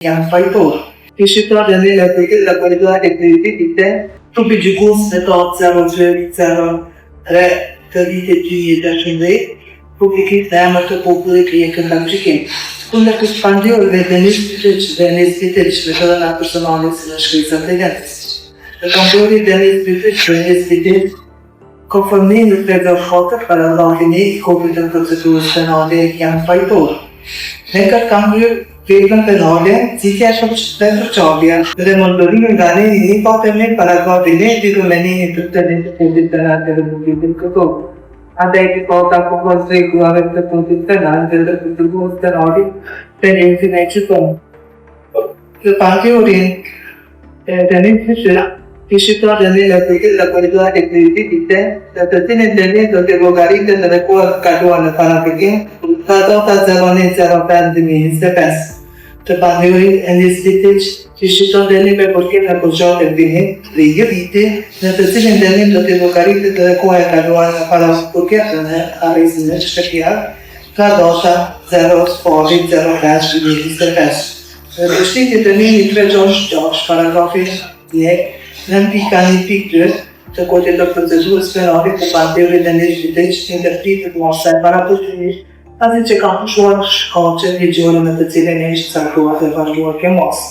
fajtor. Ti shqiptar janë në apliket la qualità e kredibilità, tutti i gusti e tozza, tre të vitet 2010, publikit dhe emër të popullit që jekën nga Mexikën. Kulle ku spandio dhe Denis Vitić, me të dhe nga personalit si në shkrica të jetës. Dhe kampioni Denis Vitić, konformimin med författare för att lagen i konstitutionspenalen kan fajtor. Neka kambiu vegan penale, zitja som specialja, remondolino dane ni paterne para godine di domeni tutte le condizioni del corpo. Adesso porta con vostri guarda condizioni del constituzionali per l'infinito. Le parti ori dell'infinito che si trova nella qualità e credibilità, la persona intendendo che logaritmo delle quali caduano para perché, la dota zero per ministro pes. Të pandori e nisëtiç që shqipton dënim me përket në përgjohët e vini dhe i viti në të cilin dënim do të llogaritet dhe koha e kaluar në para përket në arrizën e shtëpia ka dota 0.05.25. Vështitje të nimi 366 paragrafi 1 në pika 1.2 të kodit të procedurës penale ku pandori dhe nisëtiç interpretet mosaj para përfinisht pasi që kam pushuar shkaqe ligjore me të cilën ishte caktuar dhe vazhduar kjo mos.